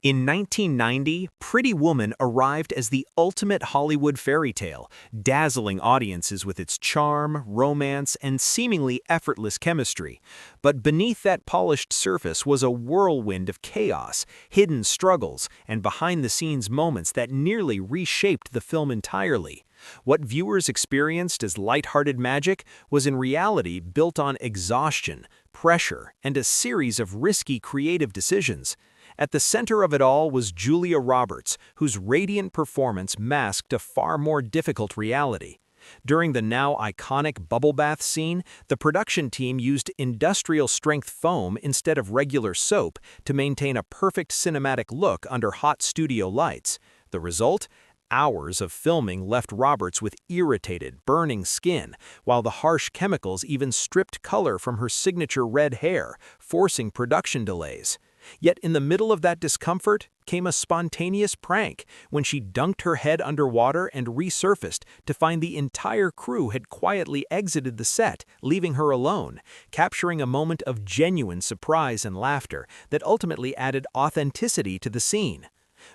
In 1990, Pretty Woman arrived as the ultimate Hollywood fairy tale, dazzling audiences with its charm, romance, and seemingly effortless chemistry. But beneath that polished surface was a whirlwind of chaos, hidden struggles, and behind-the-scenes moments that nearly reshaped the film entirely. What viewers experienced as lighthearted magic was in reality built on exhaustion, pressure, and a series of risky creative decisions. At the center of it all was Julia Roberts, whose radiant performance masked a far more difficult reality. During the now iconic bubble bath scene, the production team used industrial-strength foam instead of regular soap to maintain a perfect cinematic look under hot studio lights. The result? Hours of filming left Roberts with irritated, burning skin, while the harsh chemicals even stripped color from her signature red hair, forcing production delays. Yet in the middle of that discomfort came a spontaneous prank when she dunked her head underwater and resurfaced to find the entire crew had quietly exited the set, leaving her alone, capturing a moment of genuine surprise and laughter that ultimately added authenticity to the scene.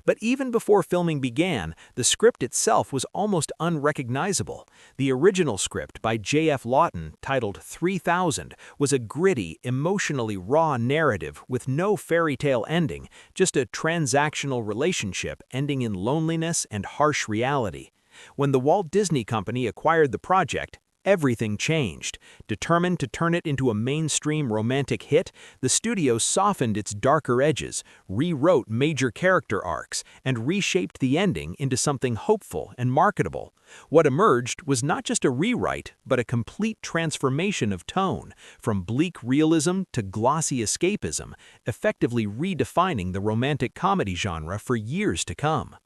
But even before filming began, the script itself was almost unrecognizable. The original script by J.F. Lawton, titled 3000, was a gritty, emotionally raw narrative with no fairy tale ending, just a transactional relationship ending in loneliness and harsh reality. When the Walt Disney Company acquired the project, everything changed. Determined to turn it into a mainstream romantic hit, the studio softened its darker edges, rewrote major character arcs, and reshaped the ending into something hopeful and marketable. What emerged was not just a rewrite, but a complete transformation of tone, from bleak realism to glossy escapism, effectively redefining the romantic comedy genre for years to come.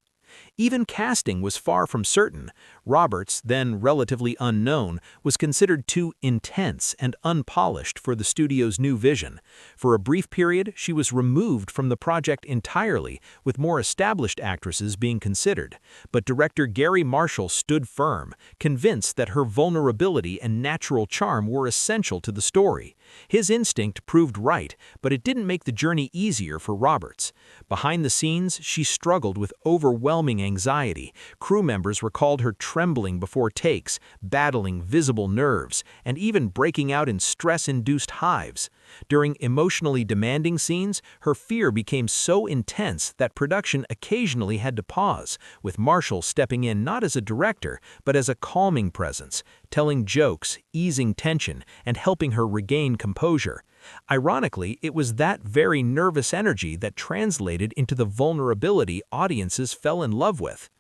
Even casting was far from certain. Roberts, then relatively unknown, was considered too intense and unpolished for the studio's new vision. For a brief period, she was removed from the project entirely, with more established actresses being considered. But director Gary Marshall stood firm, convinced that her vulnerability and natural charm were essential to the story. His instinct proved right, but it didn't make the journey easier for Roberts. Behind the scenes, she struggled with overwhelming anxiety. Crew members recalled her trembling before takes, battling visible nerves, and even breaking out in stress-induced hives. During emotionally demanding scenes, her fear became so intense that production occasionally had to pause, with Marshall stepping in not as a director, but as a calming presence, telling jokes, easing tension, and helping her regain composure. Ironically, it was that very nervous energy that translated into the vulnerability audiences fell in love with.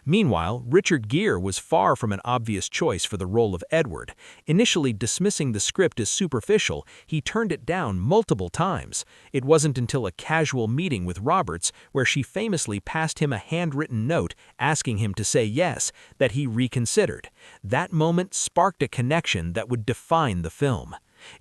Meanwhile, Richard Gere was far from an obvious choice for the role of Edward. Initially dismissing the script as superficial, he turned it down multiple times. It wasn't until a casual meeting with Roberts, where she famously passed him a handwritten note asking him to say yes, that he reconsidered. That moment sparked a connection that would define the film.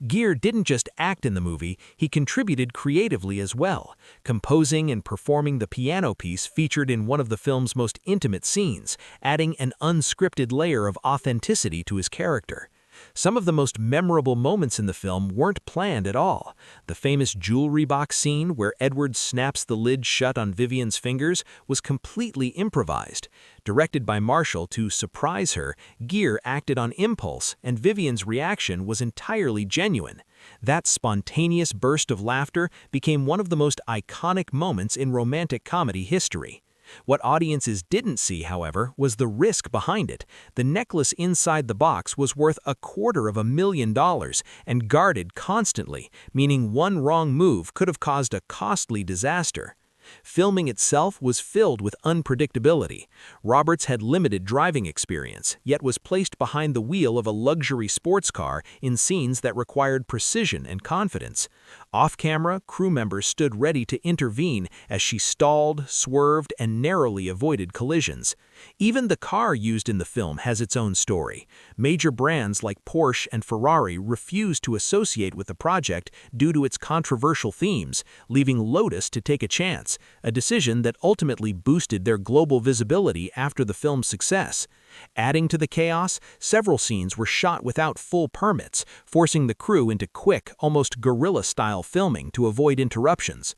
Gere didn't just act in the movie, he contributed creatively as well, composing and performing the piano piece featured in one of the film's most intimate scenes, adding an unscripted layer of authenticity to his character. Some of the most memorable moments in the film weren't planned at all. The famous jewelry box scene where Edward snaps the lid shut on Vivian's fingers was completely improvised. Directed by Marshall to surprise her, Gere acted on impulse, and Vivian's reaction was entirely genuine. That spontaneous burst of laughter became one of the most iconic moments in romantic comedy history. What audiences didn't see, however, was the risk behind it. The necklace inside the box was worth $250,000 and guarded constantly, meaning one wrong move could have caused a costly disaster. Filming itself was filled with unpredictability. Roberts had limited driving experience, yet was placed behind the wheel of a luxury sports car in scenes that required precision and confidence. Off-camera, crew members stood ready to intervene as she stalled, swerved, and narrowly avoided collisions. Even the car used in the film has its own story. Major brands like Porsche and Ferrari refused to associate with the project due to its controversial themes, leaving Lotus to take a chance, a decision that ultimately boosted their global visibility after the film's success. Adding to the chaos, several scenes were shot without full permits, forcing the crew into quick, almost guerrilla-style filming to avoid interruptions.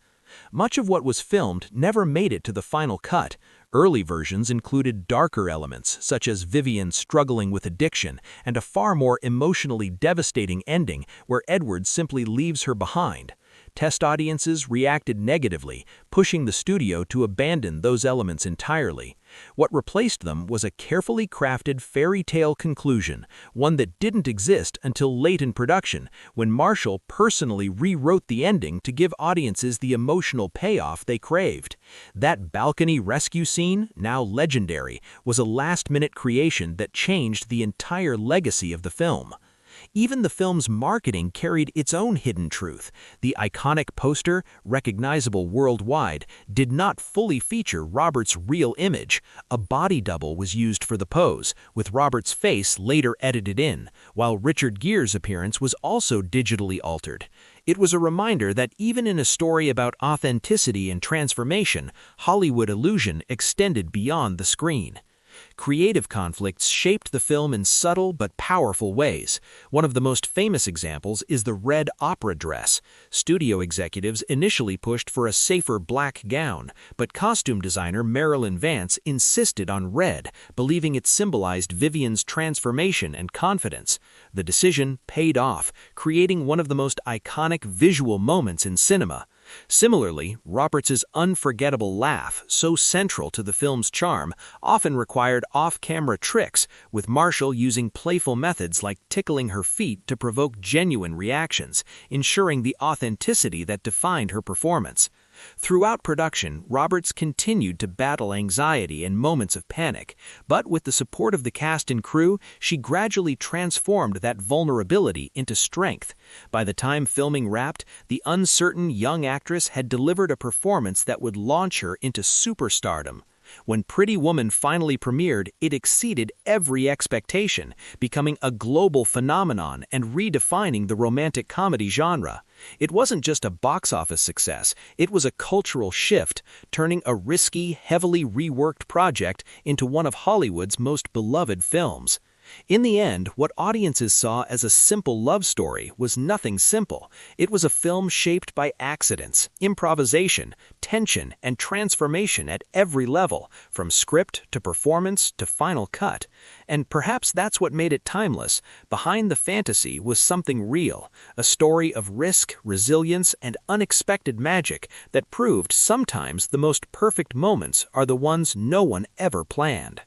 Much of what was filmed never made it to the final cut. Early versions included darker elements, such as Vivian struggling with addiction, and a far more emotionally devastating ending where Edward simply leaves her behind. Test audiences reacted negatively, pushing the studio to abandon those elements entirely. What replaced them was a carefully crafted fairy tale conclusion, one that didn't exist until late in production, when Marshall personally rewrote the ending to give audiences the emotional payoff they craved. That balcony rescue scene, now legendary, was a last-minute creation that changed the entire legacy of the film. Even the film's marketing carried its own hidden truth. The iconic poster, recognizable worldwide, did not fully feature Robert's real image. A body double was used for the pose, with Robert's face later edited in, while Richard Gere's appearance was also digitally altered. It was a reminder that even in a story about authenticity and transformation, Hollywood illusion extended beyond the screen. Creative conflicts shaped the film in subtle but powerful ways. One of the most famous examples is the red opera dress. Studio executives initially pushed for a safer black gown, but costume designer Marilyn Vance insisted on red, believing it symbolized Vivian's transformation and confidence. The decision paid off, creating one of the most iconic visual moments in cinema. Similarly, Roberts' unforgettable laugh, so central to the film's charm, often required off-camera tricks, with Marshall using playful methods like tickling her feet to provoke genuine reactions, ensuring the authenticity that defined her performance. Throughout production, Roberts continued to battle anxiety and moments of panic, but with the support of the cast and crew, she gradually transformed that vulnerability into strength. By the time filming wrapped, the uncertain young actress had delivered a performance that would launch her into superstardom. When Pretty Woman finally premiered, it exceeded every expectation, becoming a global phenomenon and redefining the romantic comedy genre. It wasn't just a box office success, it was a cultural shift, turning a risky, heavily reworked project into one of Hollywood's most beloved films. In the end, what audiences saw as a simple love story was nothing simple. It was a film shaped by accidents, improvisation, tension, and transformation at every level, from script to performance to final cut. And perhaps that's what made it timeless. Behind the fantasy was something real, a story of risk, resilience, and unexpected magic that proved sometimes the most perfect moments are the ones no one ever planned.